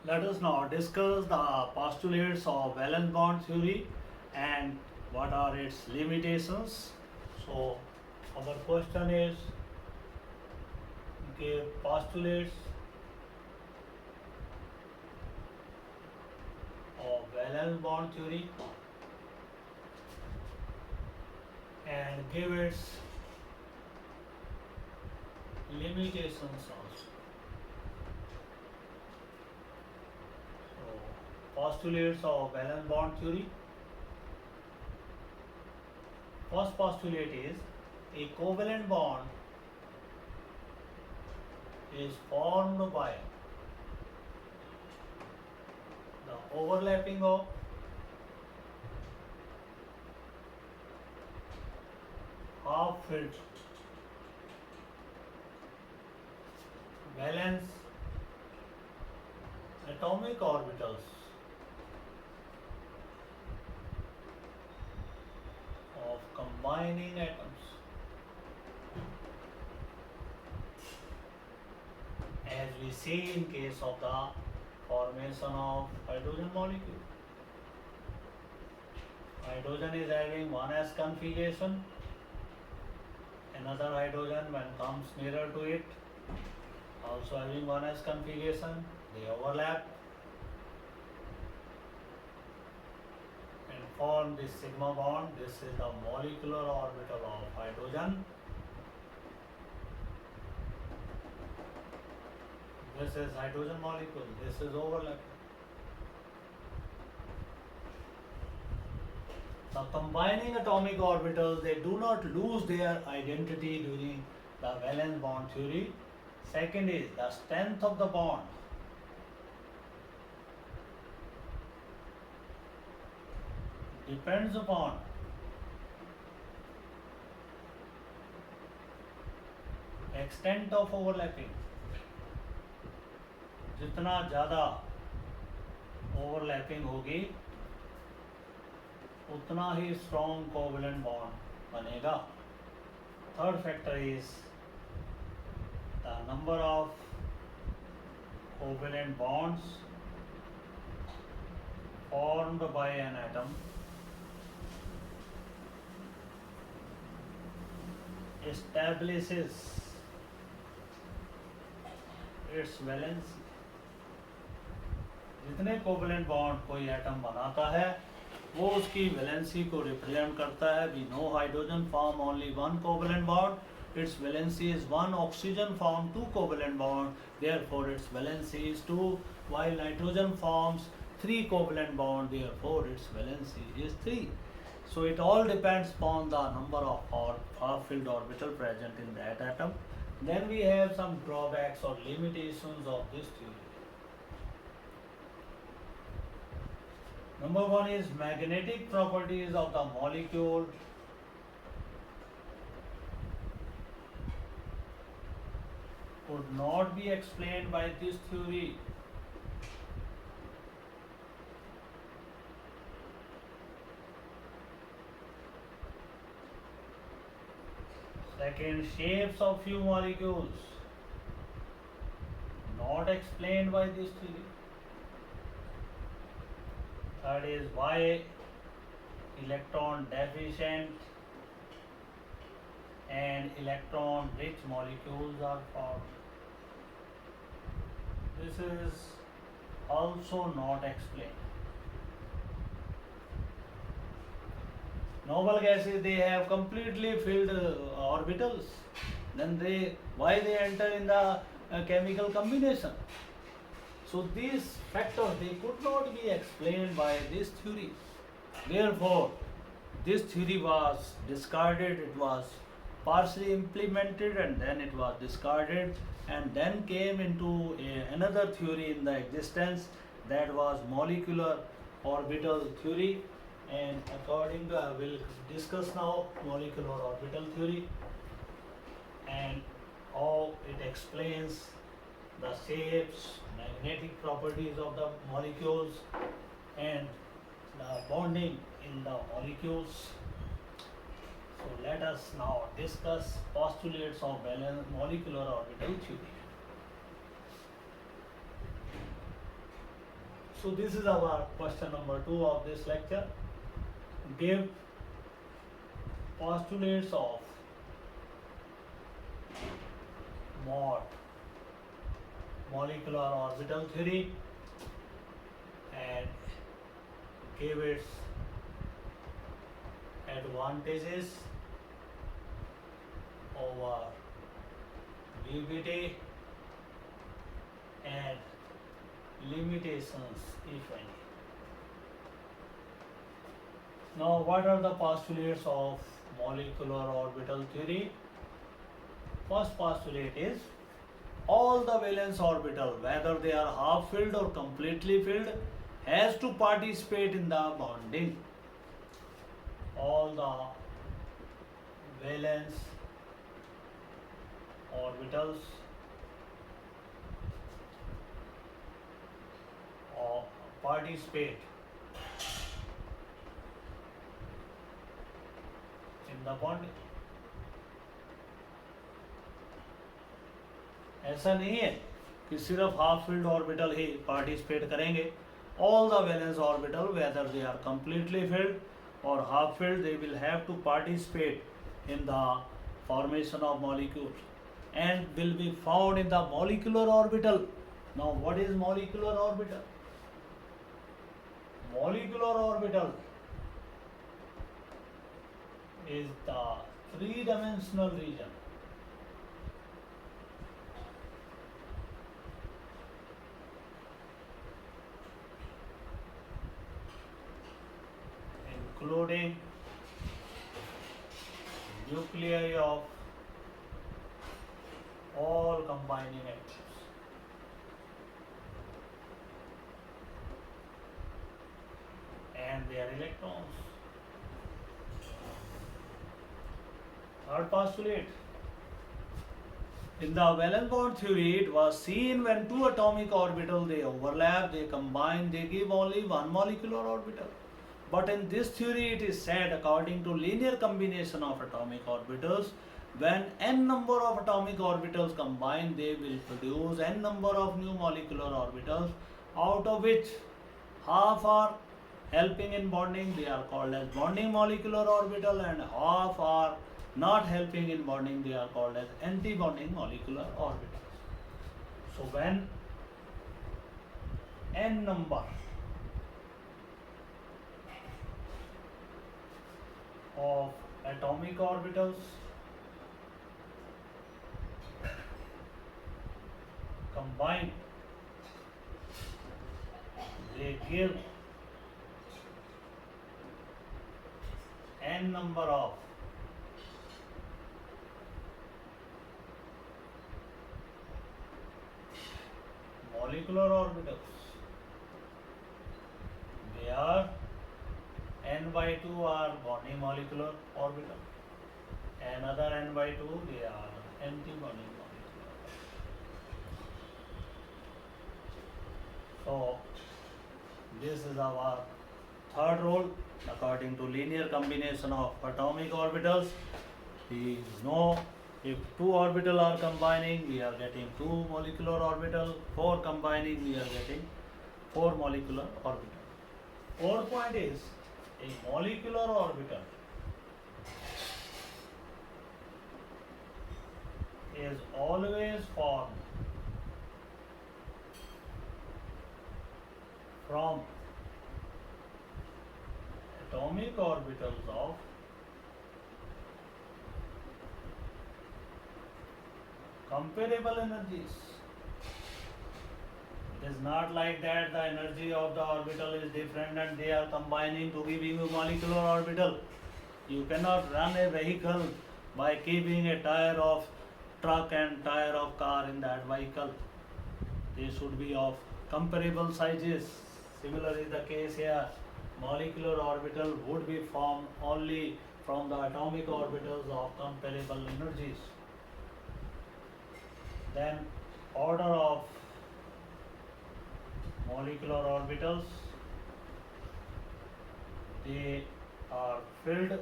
Let us now discuss the postulates of valence bond theory and what are its limitations. So, our question is give postulates of valence bond theory and give its limitations also. So, postulates of valence bond theory. First postulate is a covalent bond is formed by the overlapping of half-filled valence atomic orbitals of combining atoms, as we see in case of the formation of hydrogen molecule. Hydrogen is having 1s configuration, another hydrogen when comes nearer to it also having 1s configuration, they overlap and form this sigma bond. This is the molecular orbital of hydrogen. This is hydrogen molecule, this is overlapping. The combining atomic orbitals, they do not lose their identity during the valence bond theory. Second is the strength of the bond. Depends upon extent of overlapping. जितना ज़्यादा overlapping होगी उतना ही strong covalent bond बनेगा. Third factor is the number of covalent bonds formed by an atom establishes its valency. जितने covalent bond कोई atom बनाता है वो उसकी वैलेंसी को रिप्रेजेंट करता है. We know hydrogen form only one covalent bond, its valency is 1. Oxygen form 2 covalent bond, therefore its valency is 2, while nitrogen forms 3 covalent bond, therefore its valency is 3. So it all depends upon the number of half-filled orbital present in that atom. Then we have some drawbacks or limitations of this theory. Number one is magnetic properties of the molecule could not be explained by this theory. Second, shapes of few molecules not explained by this theory. Third is why electron deficient and electron rich molecules are formed. This is also not explained. Noble gases, they have completely filled orbitals. Then why they enter in the chemical combination? So these factors, they could not be explained by this theory. Therefore, this theory was discarded. It was partially implemented and then it was discarded, and then came into another theory in the existence, that was molecular orbital theory. And according to, I will discuss now molecular orbital theory and how it explains the shapes, magnetic properties of the molecules and the bonding in the molecules. So let us now discuss postulates of molecular orbital theory. So this is our question number 2 of this lecture. Give postulates of mod molecular orbital theory and give its advantages over BBT and limitations, if any. Now, what are the postulates of molecular orbital theory? First postulate is all the valence orbital, whether they are half filled or completely filled, has to participate in the bonding. All the valence orbitals or participate in the bonding. ऐसा नहीं है कि सिर्फ half filled orbital ही participate करेंगे. All the valence orbital whether they are completely filled or half filled, they will have to participate in the formation of molecules and will be found in the molecular orbital. Now what is molecular orbital? Molecular orbital is the three-dimensional region including nuclei of all combining atoms and their electrons. Third postulate. In the valence bond theory, it was seen when two atomic orbitals they overlap, they combine, they give only one molecular orbital. But in this theory, it is said, according to linear combination of atomic orbitals, when n number of atomic orbitals combine, they will produce n number of new molecular orbitals, out of which half are helping in bonding, they are called as bonding molecular orbital, and half are not helping in bonding, they are called as anti-bonding molecular orbitals. So when n number of atomic orbitals combine, they give n number of molecular orbitals. They are n by 2 are bonding molecular orbital, another n by 2 they are anti-bonding molecular. So this is our third rule. According to linear combination of atomic orbitals, we know if two orbital are combining, we are getting two molecular orbital. Four combining, we are getting four molecular orbital. Fourth point is a molecular orbital is always formed from atomic orbitals of comparable energies. It is not like that the energy of the orbital is different and they are combining to give you molecular orbital. You cannot run a vehicle by keeping a tire of truck and tire of car in that vehicle. They should be of comparable sizes. Similar is the case here. Molecular orbital would be formed only from the atomic orbitals of comparable energies. Then order of molecular orbitals, they are filled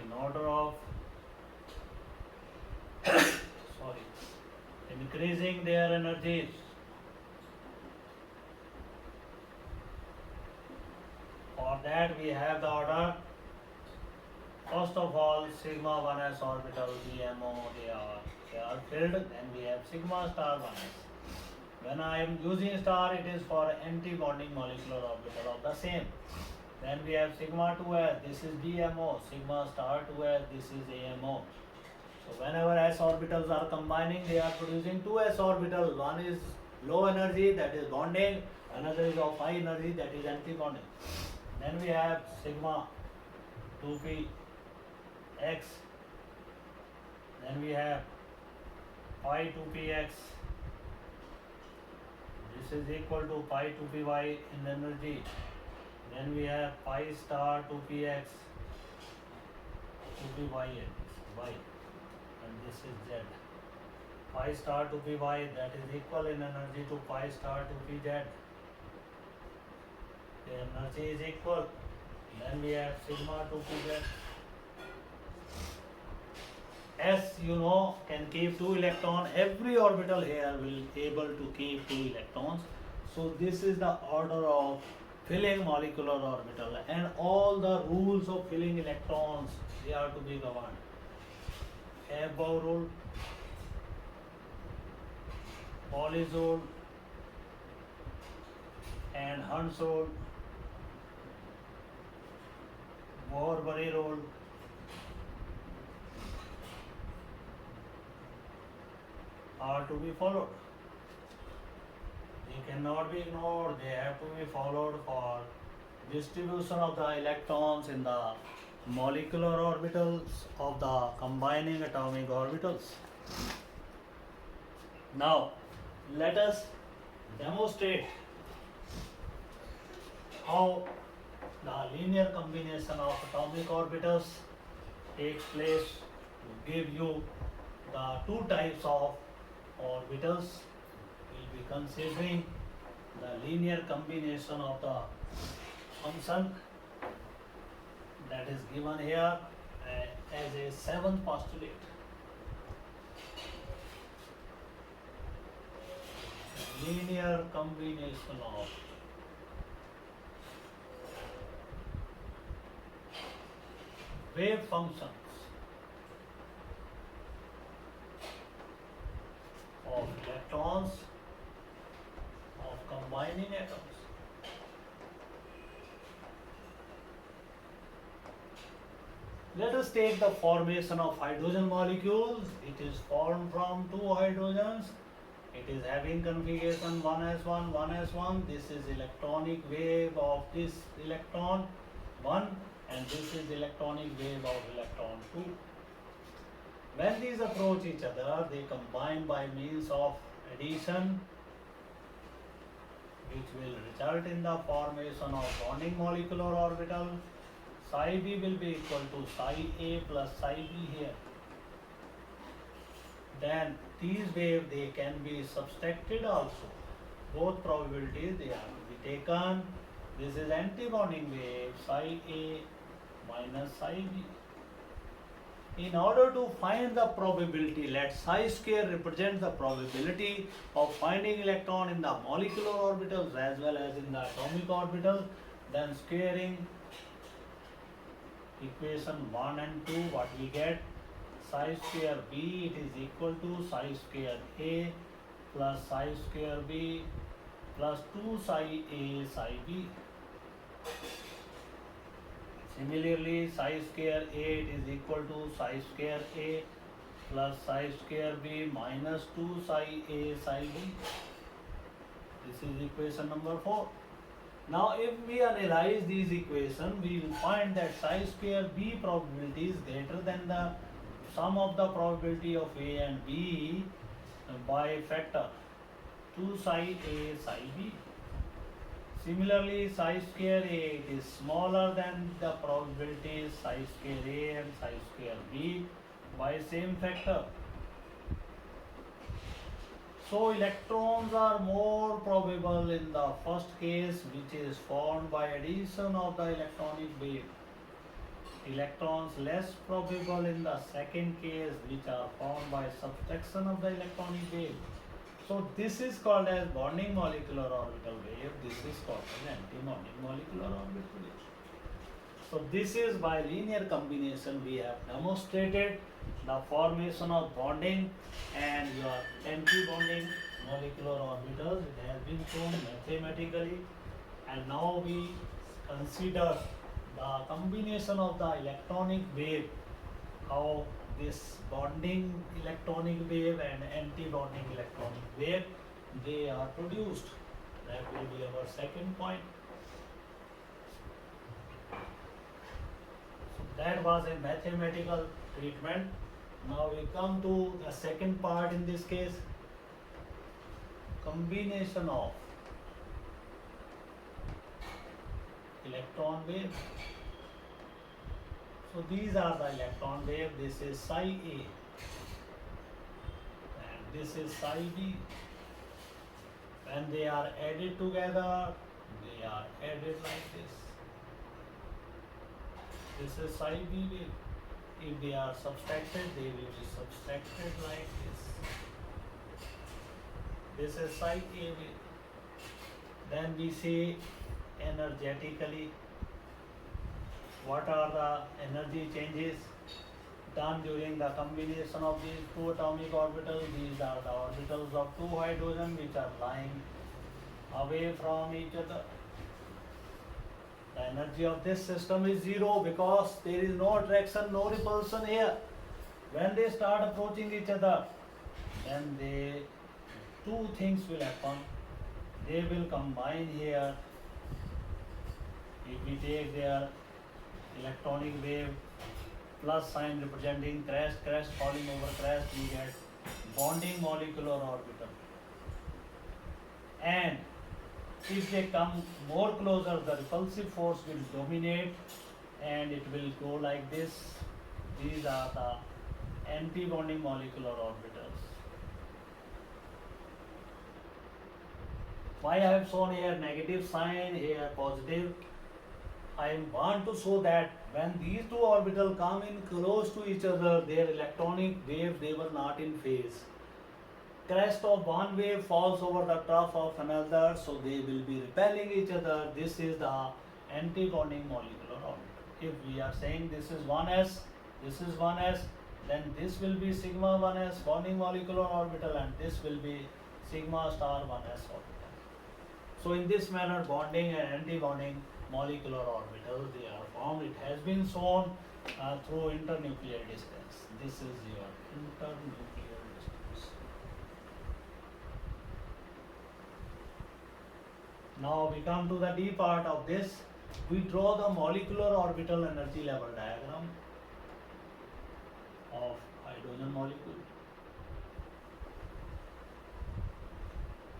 in order of increasing their energies that we have the order. First of all, sigma 1s orbital GMO, they are filled. Then we have sigma star 1s. When I am using star, it is for anti-bonding molecular orbital of the same. Then we have sigma 2s, this is DMO, sigma star 2s, this is AMO. So whenever s orbitals are combining, they are producing two s orbitals. One is low energy, that is bonding, another is of high energy, that is anti-bonding. Then we have sigma 2p x, then we have pi 2px, this is equal to pi 2py in energy. Then we have pi star 2px, 2py y, and this is z. Pi star 2py, that is equal in energy to pi star 2pz. The energy is equal. Then we have sigma 2pz. S, you know, can keep 2 electrons. Every orbital here will able to keep 2 electrons. So this is the order of filling molecular orbital, and all the rules of filling electrons, they are to be governed. Above rule, Pauli's rule, and Hund's rule, Bohr-Bury rule, are to be followed. They cannot be ignored, they have to be followed for distribution of the electrons in the molecular orbitals of the combining atomic orbitals. Now, let us demonstrate how the linear combination of atomic orbitals takes place to give you the two types of orbitals. We'll be considering the linear combination of the function that is given here as a seventh postulate. Linear combination of wave functions of electrons of combining atoms. Let us take the formation of hydrogen molecules. It is formed from two hydrogens. It is having configuration 1s1, 1s1. This is electronic wave of this electron 1, and this is electronic wave of electron 2. When these approach each other, they combine by means of addition, which will result in the formation of bonding molecular orbital. Psi b will be equal to psi a plus psi b here. Then these waves, they can be subtracted also. Both probabilities, they are to be taken. This is anti-bonding wave, psi a minus psi b. In order to find the probability, let psi square represent the probability of finding electron in the molecular orbitals as well as in the atomic orbital. Then squaring equation 1 and 2, what we get? Psi square b, it is equal to psi square a plus psi square b plus 2 psi a psi b. Similarly, psi square a, it is equal to psi square a plus psi square b minus 2 psi a psi b. This is equation number 4. Now, if we analyze these equations, we will find that psi square b probability is greater than the sum of the probability of a and b by factor 2 psi a psi b. Similarly, psi square a, it is smaller than the probabilities psi square a and psi square b by same factor. So electrons are more probable in the first case, which is formed by addition of the electronic wave. Electrons less probable in the second case, which are formed by subtraction of the electronic wave. So this is called as bonding molecular orbital wave. This is called as anti-bonding molecular orbital wave. So this is by linear combination we have demonstrated the formation of bonding and your anti-bonding molecular orbitals. It has been shown mathematically, and now we consider the combination of the electronic wave, how this bonding electronic wave and anti-bonding electronic wave they are produced. That will be our second point. That was a mathematical treatment. Now we come to the second part in this case, combination of electron wave. So these are the electron wave. This is psi A and this is psi B. When they are added together, they are added like this. This is psi B wave. If they are subtracted, they will be subtracted like this. This is psi A wave. Then we say energetically, what are the energy changes done during the combination of these two atomic orbitals? These are the orbitals of two hydrogen which are lying away from each other. The energy of this system is zero because there is no attraction, no repulsion here. When they start approaching each other, then two things will happen. They will combine here. If we take their electronic wave plus sign representing crest falling over crest, we get bonding molecular orbital. And if they come more closer, the repulsive force will dominate and it will go like this. These are the anti-bonding molecular orbitals. Why I have shown here negative sign, here positive? I want to show that when these two orbitals come in close to each other, their electronic wave, they were not in phase. Crest of one wave falls over the trough of another, so they will be repelling each other. This is the anti-bonding molecular orbital. If we are saying this is 1s, this is 1s, then this will be sigma 1s bonding molecular orbital and this will be sigma star 1s orbital. So in this manner, bonding and anti-bonding molecular orbitals, they are formed. It has been shown through internuclear distance. This is your internuclear distance. Now we come to the D part of this. We draw the molecular orbital energy level diagram of hydrogen molecule.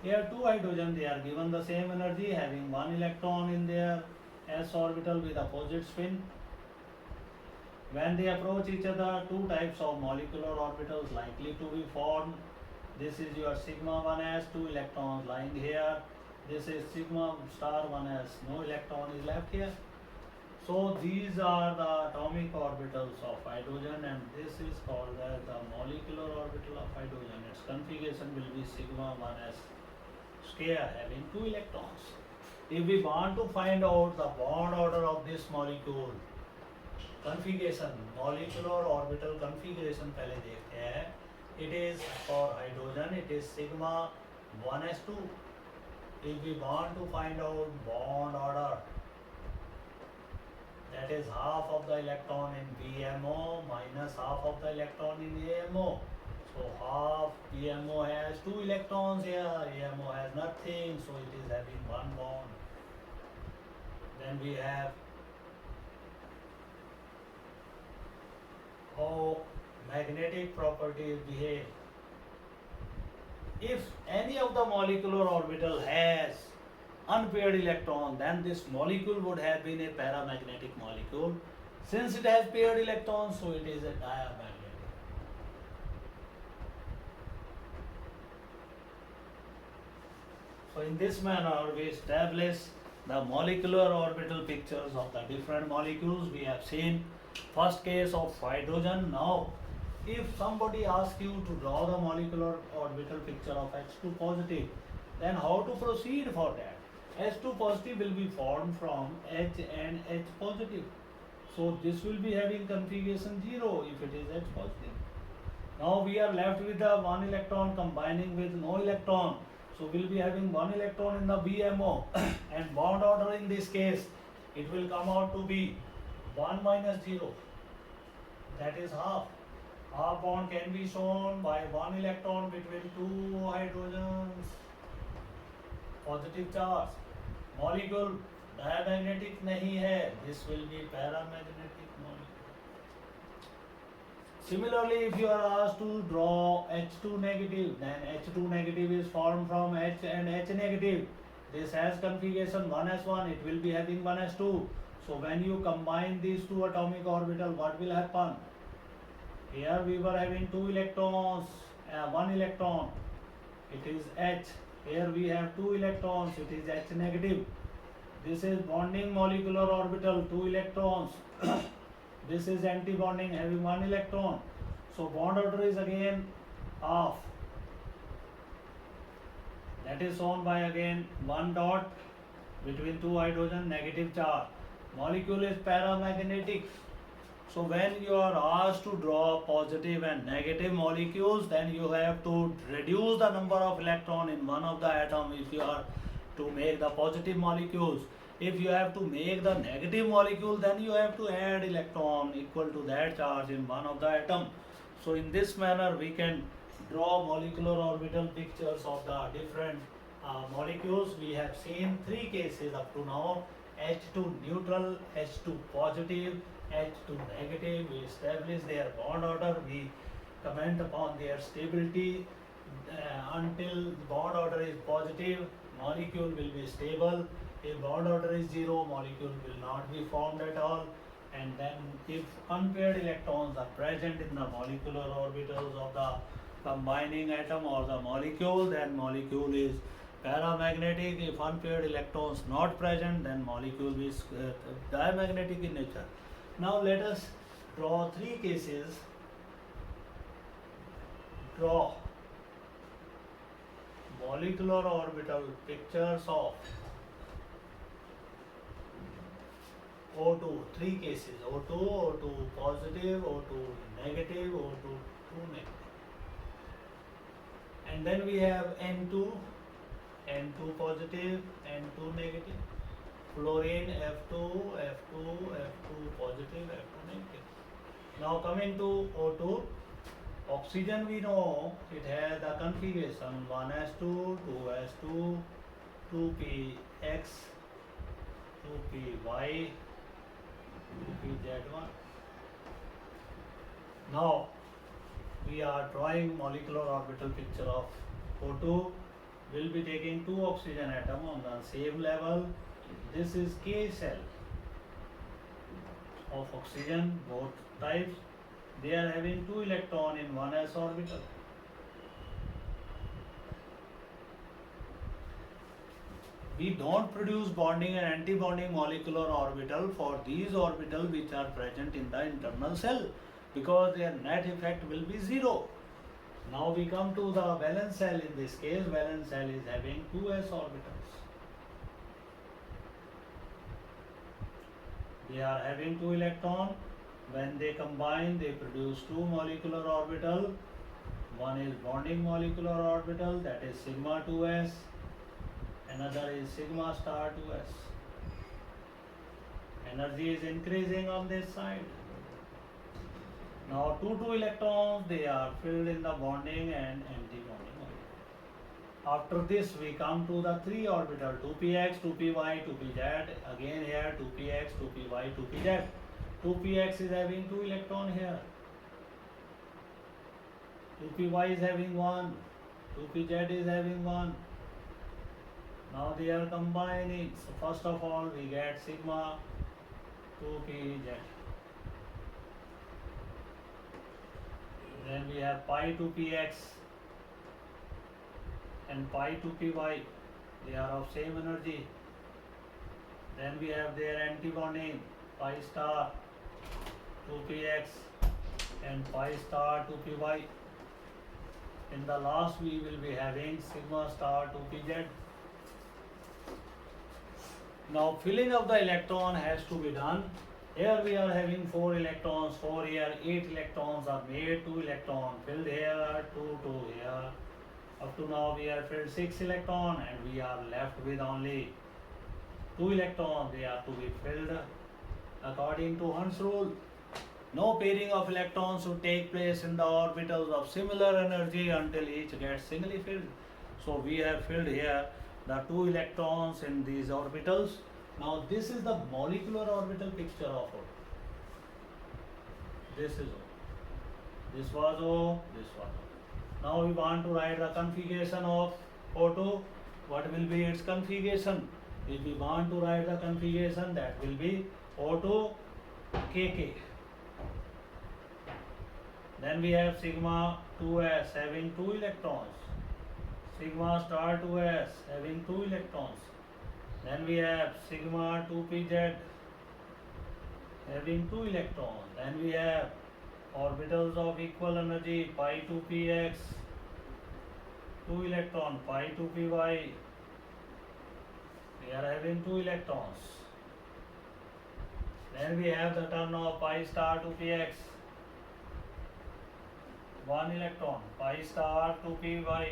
Here two hydrogen, they are given the same energy, having one electron in their s orbital with opposite spin. When they approach each other, two types of molecular orbitals likely to be formed. This is your sigma 1s, two electrons lying here. This is sigma star 1s, no electron is left here. So these are the atomic orbitals of hydrogen and this is called as the molecular orbital of hydrogen. Its configuration will be sigma 1s square having two electrons. If we want to find out the bond order of this molecule, configuration, molecular orbital configuration पहले देखते हैं. It is for hydrogen, it is sigma 1s2. If we want to find out bond order, that is half of the electron in BMO minus half of the electron in AMO. So half BMO has two electrons here, AMO has nothing, so it is having one bond. Then we have how magnetic properties behave. If any of the molecular orbital has unpaired electron, then this molecule would have been a paramagnetic molecule. Since it has paired electrons, so it is a diamagnetic. So in this manner, we establish the molecular orbital pictures of the different molecules. We have seen first case of hydrogen. Now, if somebody asks you to draw the molecular orbital picture of H2 positive, then how to proceed for that? H2 positive will be formed from H and H positive. So this will be having configuration 0 if it is H positive. Now we are left with the one electron combining with no electron. So we'll be having one electron in the BMO and bond order in this case it will come out to be 1 minus 0, that is half. Half bond can be shown by one electron between two hydrogens, positive charge. Molecule diamagnetic नहीं है, this will be paramagnetic molecule. Similarly, if you are asked to draw H2 negative, then H2 negative is formed from H and H negative. This has configuration 1s1, it will be having 1s2. So when you combine these two atomic orbital, what will happen? Here we were having two electrons, one electron, it is H. Here we have two electrons, it is H negative. This is bonding molecular orbital, two electrons. This is anti-bonding having one electron. So bond order is again half. That is shown by again one dot between two hydrogen, negative charge. Molecule is paramagnetic. So when you are asked to draw positive and negative molecules, then you have to reduce the number of electron in one of the atom if you are to make the positive molecules. If you have to make the negative molecule, then you have to add electron equal to that charge in one of the atom. So in this manner we can draw molecular orbital pictures of the different molecules. We have seen three cases up to now: H2 neutral, H2 positive, H2 negative. We establish their bond order, we comment upon their stability. Until bond order is positive, molecule will be stable. If bond order is 0, molecule will not be formed at all. And then if unpaired electrons are present in the molecular orbitals of the combining atom or the molecule, then molecule is paramagnetic. If unpaired electrons not present, then molecule is diamagnetic in nature. Now let us draw three cases. Draw molecular orbital pictures of O2, three cases: O2, O2 positive, O2 negative, O2 negative. And then we have N2, N2 positive, N2 negative. Fluorine F2, F2, F2 positive, F2 negative. Now coming to O2, oxygen we know it has the configuration 1s2, 2s2, 2px, 2py, 2pz1. Now we are drawing molecular orbital picture of O2. We'll be taking two oxygen atom on the same level. This is K cell of oxygen, both types. They are having two electron in 1s orbital. We don't produce bonding and anti-bonding molecular orbital for these orbital which are present in the internal cell, because their net effect will be 0. Now we come to the valence cell. In this case, valence cell is having 2s orbitals. They are having two electron. When they combine, they produce two molecular orbital. One is bonding molecular orbital, that is sigma 2s. Another is sigma star 2s. Energy is increasing on this side. Now two electrons, they are filled in the bonding and anti-bonding orbital. After this we come to the three orbital: 2px, 2py, 2pz. Again here 2px, 2py, 2pz. 2px is having two electron here. 2py is having one. 2pz is having one. Now they are combining. So first of all we get sigma 2pz. Then we have pi 2px and pi 2py. They are of same energy. Then we have their anti-bonding, pi star 2px and pi star 2py. In the last we will be having sigma star 2pz. Now filling of the electron has to be done. Here we are having 4 electrons, 4 here, 8 electrons are made, 2 electron filled here, 2 here. Up to now we have filled 6 electron and we are left with only 2 electrons. They are to be filled according to Hund's rule. No pairing of electrons should take place in the orbitals of similar energy until each gets singly filled. So we have filled here the 2 electrons in these orbitals. Now this is the molecular orbital picture of O. This is O. This was O, this was O. Now we want to write the configuration of O2. What will be its configuration? If we want to write the configuration, that will be O2 KK. Then we have sigma 2s having 2 electrons. Sigma star 2s having 2 electrons. Then we have sigma 2pz having 2 electrons. Then we have orbitals of equal energy pi 2px, 2 electron, pi 2py. We are having 2 electrons. Then we have the term of pi star 2px, 1 electron, pi star 2py, 1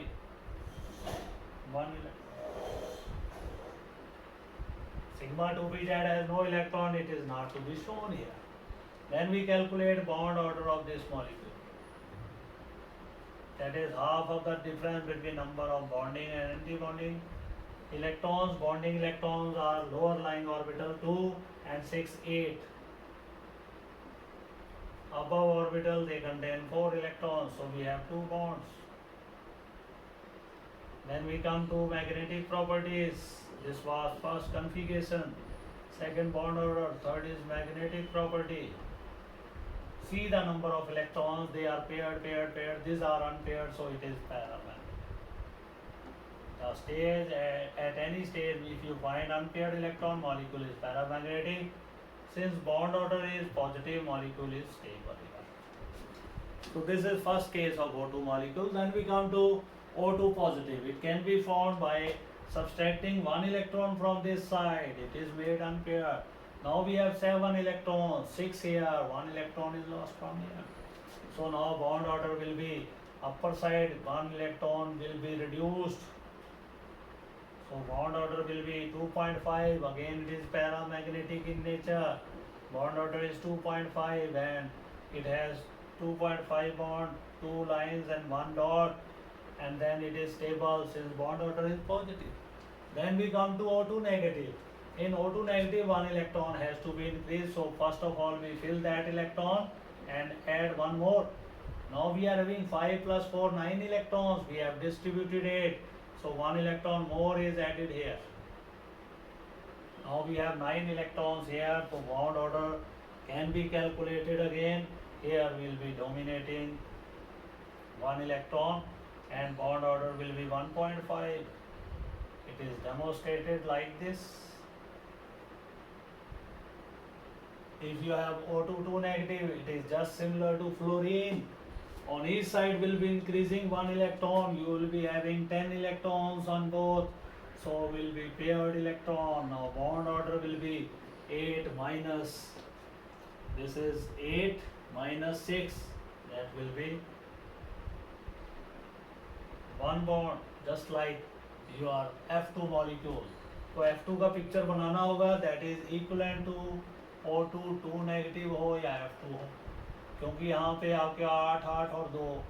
electron. Sigma 2pz has no electron, it is not to be shown here. Then we calculate bond order of this molecule. That is half of the difference between number of bonding and anti-bonding electrons. Bonding electrons are lower lying orbital 2 and 6, 8. Above orbital they contain 4 electrons, so we have 2 bonds. Then we come to magnetic properties. This was first configuration, second bond order, third is magnetic property. See the number of electrons, they are paired. These are unpaired, so it is paramagnetic. The stage, at any stage, if you find unpaired electron, molecule is paramagnetic. Since bond order is positive, molecule is stable. So this is first case of O2 molecule. Then we come to O2 positive. It can be found by subtracting 1 electron from this side. It is made unpaired. Now we have 7 electrons, 6 here, 1 electron is lost from here. So now bond order will be upper side, 1 electron will be reduced. So bond order will be 2.5. Again it is paramagnetic in nature. Bond order is 2.5 and it has 2.5 bond, 2 lines and 1 dot, and then it is stable since bond order is positive. Then we come to O2 negative. In O2 negative, 1 electron has to be increased. So first of all we fill that electron and add 1 more. Now we are having 5 plus 4, 9 electrons. We have distributed 8. So 1 electron more is added here. Now we have 9 electrons here. So bond order can be calculated again. Here we will be dominating 1 electron and bond order will be 1.5. It is demonstrated like this. If you have O2 2 negative, it is just similar to fluorine. On each side will be increasing 1 electron. You will be having 10 electrons on both. So will be paired electron. Now bond order will be 8 minus. This is 8 minus 6. That will be 1 bond. Just like your F2 molecule. तो F2 का picture बनाना होगा. That is equivalent to O2 2 negative हो या F2 हो, क्योंकि यहाँ पे आपके 8 8 और 2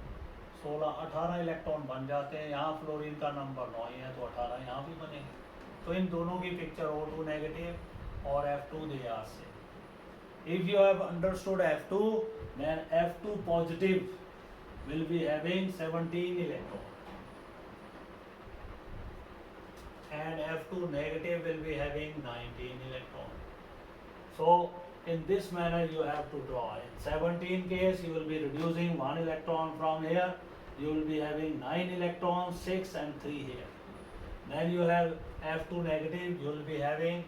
16 18 इलेक्ट्रॉन बन जाते हैं. यहाँ फ्लोरीन का नंबर 9 ही है तो 18 यहाँ भी बनेंगे. तो इन दोनों की पिक्चर O2 नेगेटिव और F2 दे यहाँ से. If you have understood F2, then F2 positive will be having 17 electrons and F2 negative will be having 19 electrons. So in this manner you have to draw. In 17 case you will be reducing 1 electron from here. You will be having 9 electrons, 6 and 3 here. Then you have F2 negative, you will be having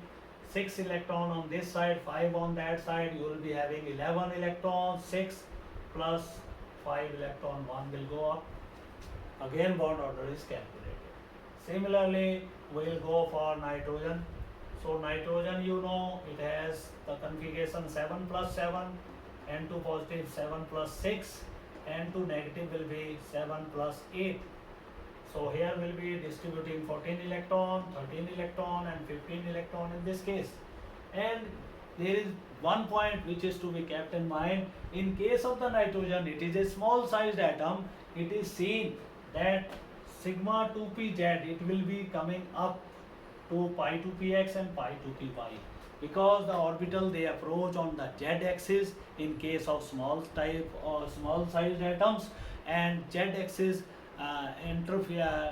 6 electron on this side, 5 on that side. You will be having 11 electrons, 6 plus 5 electron, 1 will go up. Again bond order is calculated. Similarly we will go for nitrogen. So nitrogen, you know, it has the configuration 7 plus 7, N2 positive 7 plus 6, N2 negative will be 7 plus 8. So here will be distributing 14 electron, 13 electron and 15 electron in this case. And there is one point which is to be kept in mind. In case of the nitrogen, it is a small sized atom. It is seen that sigma 2pz, it will be coming up to pi 2px and pi 2py, because the orbital they approach on the z axis in case of small type or small sized atoms, and z axis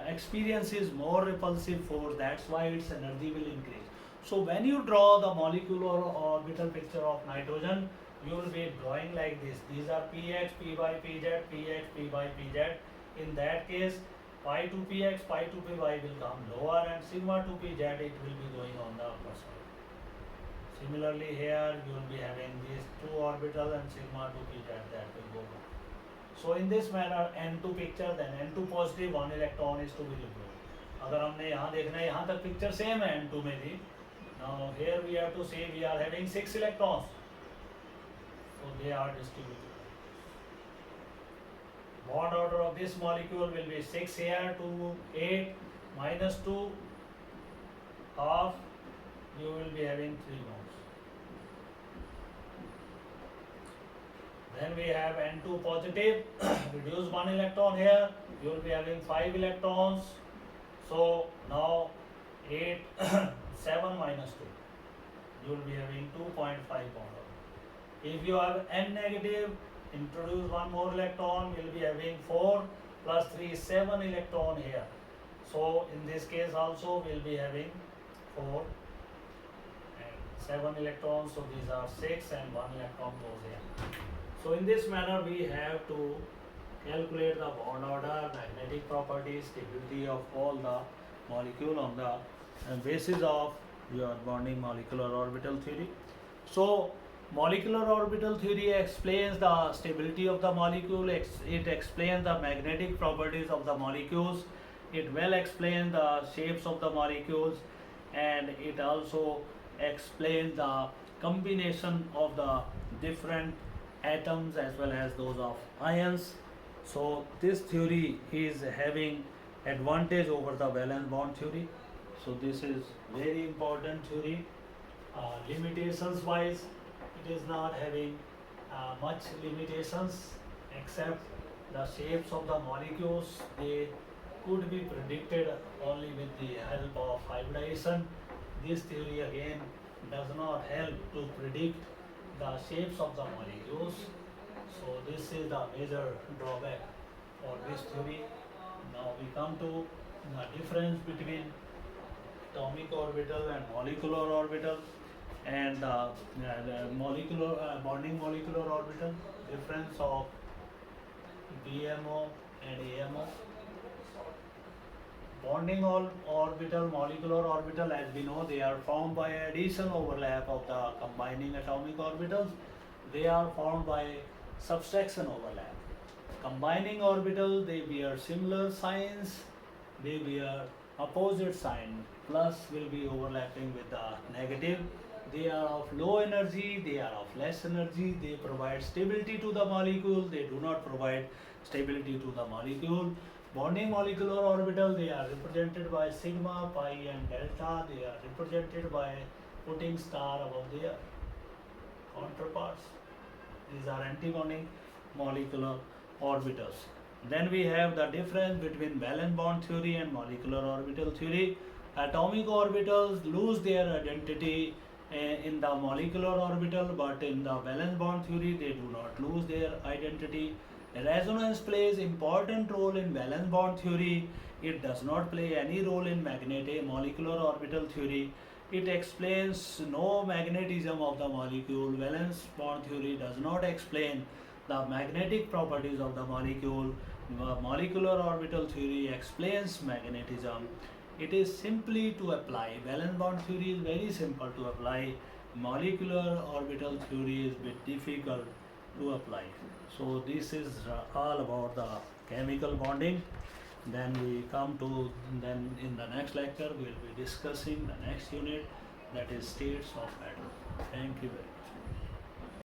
experiences more repulsive force. That's why its energy will increase. So when you draw the molecular orbital picture of nitrogen, you will be drawing like this. These are px, p by pz, px, p by pz. In that case, pi 2px, pi 2py will come lower, and sigma 2pz it will be going on the upper side. Similarly here you will be having these two orbitals and sigma 2pz that will go down. So in this manner N2 picture, then N2 positive 1 electron is to be removed. अगर हमने यहाँ देखना है, यहाँ तक picture same है N2 में भी. Now here we have to say we are having 6 electrons. So they are distributed. Bond order of this molecule will be 6 here to 8 minus 2 half. You will be having 3 bonds. Then we have N2 positive, reduce 1 electron here, you will be having 5 electrons. So now 8, 7 minus 2, you will be having 2.5 bond. If you have N negative, introduce 1 more electron, you will be having 4 plus 3, 7 electron here. So in this case also we will be having 4 and 7 electrons, so these are 6 and 1 electron goes here. So in this manner we have to calculate the bond order, magnetic properties, stability of all the molecule on the basis of your bonding molecular orbital theory. So molecular orbital theory explains the stability of the molecule, it explains the magnetic properties of the molecules, it well explains the shapes of the molecules, and it also explains the combination of the different atoms as well as those of ions. So this theory is having advantage over the valence bond theory. So this is very important theory. Limitations wise, it is not having much limitations, except the shapes of the molecules, they could be predicted only with the help of hybridization. This theory again does not help to predict the shapes of the molecules. So this is the major drawback for this theory. Now we come to the difference between atomic orbital and molecular orbital, and the molecular bonding molecular orbital, difference of BMO and AMO. Bonding orbital, molecular orbital, as we know, they are formed by addition overlap of the combining atomic orbitals. They are formed by subtraction overlap. Combining orbital, they bear similar signs, they bear opposite sign. Plus will be overlapping with the negative. They are of low energy, they are of less energy, they provide stability to the molecule, they do not provide stability to the molecule. Bonding molecular orbital, they are represented by sigma, pi and delta. They are represented by putting star above their counterparts. These are anti-bonding molecular orbitals. Then we have the difference between valence bond theory and molecular orbital theory. Atomic orbitals lose their identity in the molecular orbital, but in the valence bond theory they do not lose their identity. Resonance plays important role in valence bond theory. It does not play any role in magnetic molecular orbital theory. It explains no magnetism of the molecule. Valence bond theory does not explain the magnetic properties of the molecule. Molecular orbital theory explains magnetism. It is simply to apply. Valence bond theory is very simple to apply. Molecular orbital theory is a bit difficult to apply. So this is all about the chemical bonding. Then we come to, then in the next lecture we will be discussing the next unit, that is states of matter. Thank you very much.